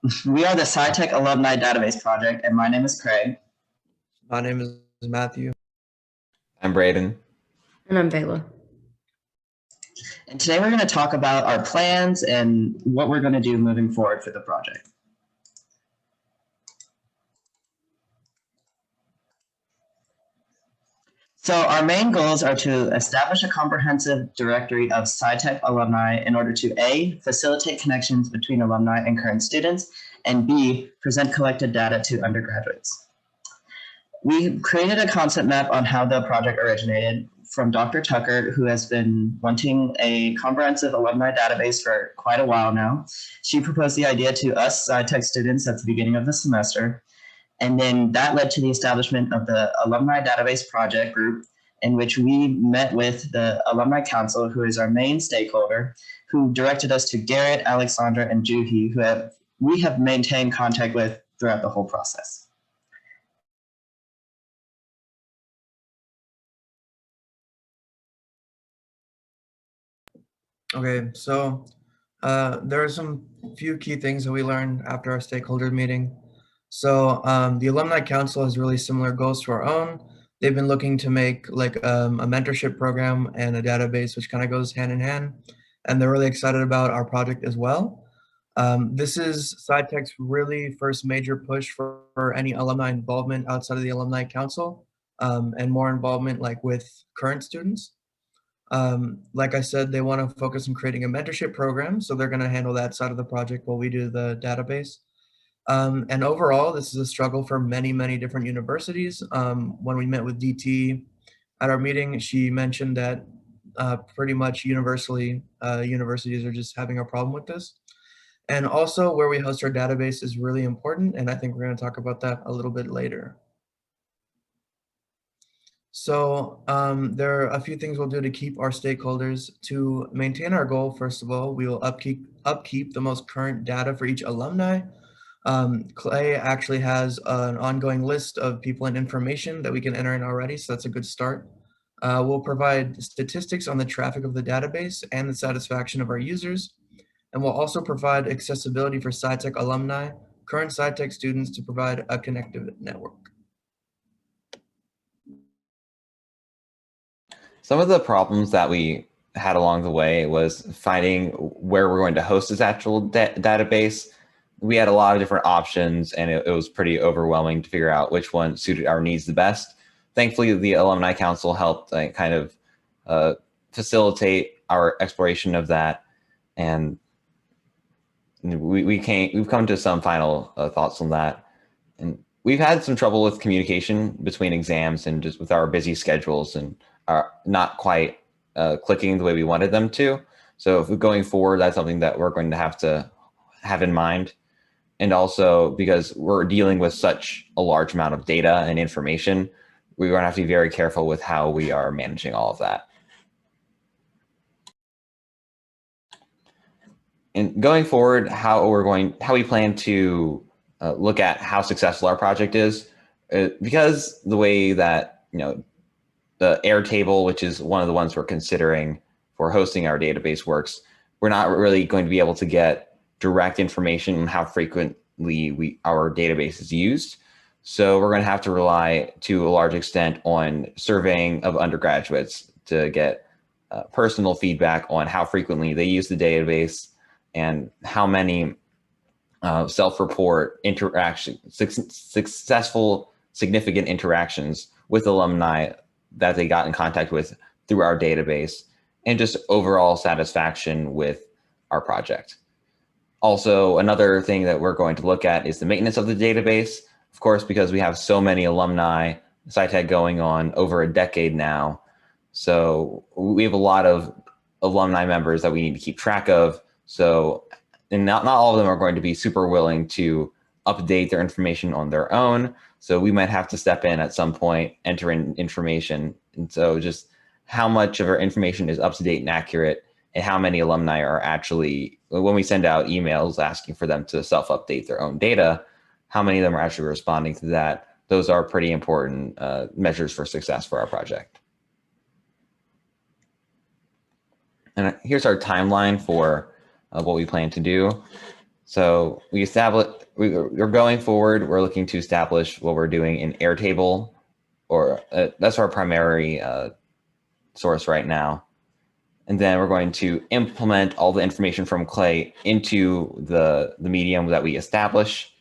We are the SciTech Alumni Database Project, and my name is Craig. My name is Matthew. I'm Braden. And I'm Vela. And today we're going to talk about our plans and what we're going to do moving forward for the project. So our main goals are to establish a comprehensive directory of SciTech alumni in order to A, facilitate connections between alumni and current students, and B, present collected data to undergraduates. We created a concept map on how the project originated from Dr. Tucker, who has been wanting a comprehensive alumni database for quite a while now. She proposed the idea to us SciTech students at the beginning of the semester. And then that led to the establishment of the Alumni Database Project Group, in which we met with the Alumni Council, who is our main stakeholder, who directed us to Garrett, Alexandra, and Juhi, who we have maintained contact with throughout the whole process. Okay, so there are some few key things that we learned after our stakeholder meeting. So the Alumni Council has really similar goals to our own. They've been looking to make like a mentorship program and a database, which kind of goes hand in hand. And they're really excited about our project as well. This is SciTech's really first major push for any alumni involvement outside of the Alumni Council and more involvement like with current students. Like I said, they want to focus on creating a mentorship program. So they're going to handle that side of the project while we do the database. And overall, this is a struggle for many, many different universities. When we met with DT at our meeting, she mentioned that pretty much universally, universities are just having a problem with this. And also where we host our database is really important. And I think we're going to talk about that a little bit later. So there are a few things we'll do to keep our stakeholders. To maintain our goal, first of all, we will upkeep the most current data for each alumni. Clay actually has an ongoing list of people and information that we can enter in already, so that's a good start. We'll provide statistics on the traffic of the database and the satisfaction of our users. And we'll also provide accessibility for SciTech alumni, current SciTech students to provide a connective network. Some of the problems that we had along the way was finding where we're going to host this actual database. We had a lot of different options, and it was pretty overwhelming to figure out which one suited our needs the best. Thankfully, the Alumni Council helped kind of facilitate our exploration of that, and we've come to some final thoughts on that. And we've had some trouble with communication between exams and just with our busy schedules and are not quite clicking the way we wanted them to. So if we're going forward, that's something that we're going to have in mind. And also because we're dealing with such a large amount of data and information, we're going to have to be very careful with how we are managing all of that. And going forward, how we plan to look at how successful our project is, because the way that, the Airtable, which is one of the ones we're considering for hosting our database, works, we're not really going to be able to get direct information on how frequently our database is used. So we're going to have to rely to a large extent on surveying of undergraduates to get personal feedback on how frequently they use the database and how many self-report successful, significant interactions with alumni that they got in contact with through our database, and just overall satisfaction with our project. Also, another thing that we're going to look at is the maintenance of the database. Of course, because we have so many alumni, SciTech going on over a decade now. So we have a lot of alumni members that we need to keep track of. So, and not all of them are going to be super willing to update their information on their own. So we might have to step in at some point, enter in information. And so just how much of our information is up to date and accurate, and how many alumni are actually, when we send out emails asking for them to self-update their own data, how many of them are actually responding to that. Those are pretty important measures for success for our project. And here's our timeline for what we plan to do. So we're going forward, we're looking to establish what we're doing in Airtable, or that's our primary source right now. And then we're going to implement all the information from Clay into the medium that we establish.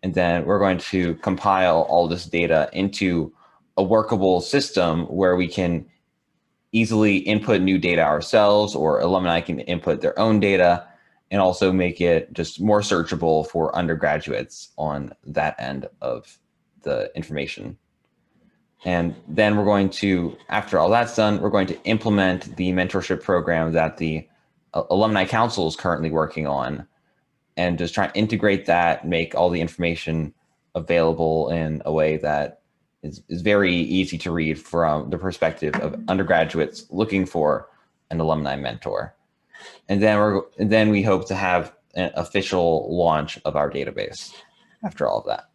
And then we're going to compile all this data into a workable system where we can easily input new data ourselves, or alumni can input their own data, and also make it just more searchable for undergraduates on that end of the information. And then we're going to, after all that's done, we're going to implement the mentorship program that the Alumni Council is currently working on, and just try to integrate that, make all the information available in a way that is very easy to read from the perspective of undergraduates looking for an alumni mentor. And then we hope to have an official launch of our database after all of that.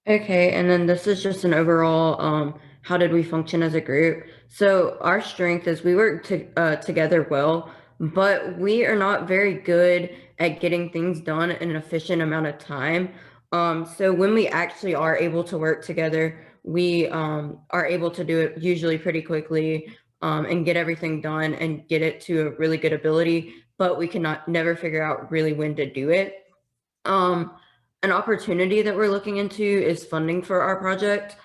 Okay, and then this is just an overall, how did we function as a group? So our strength is we work together well, but we are not very good at getting things done in an efficient amount of time. So when we actually are able to work together, we are able to do it usually pretty quickly and get everything done and get it to a really good ability, but we cannot never figure out really when to do it. An opportunity that we're looking into is funding for our project.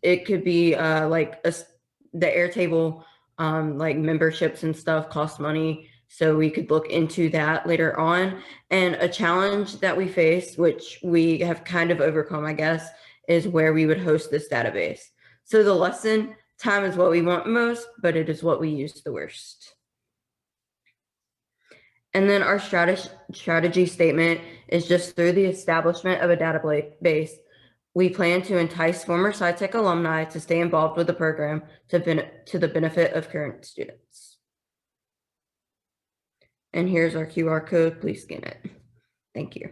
It could be like the Airtable, like memberships and stuff cost money. So we could look into that later on. And a challenge that we face, which we have kind of overcome, I guess, is where we would host this database. So the lesson, time is what we want most, but it is what we use the worst. And then our strategy statement is just through the establishment of a database, we plan to entice former SciTech alumni to stay involved with the program to the benefit of current students. And here's our QR code, please scan it. Thank you.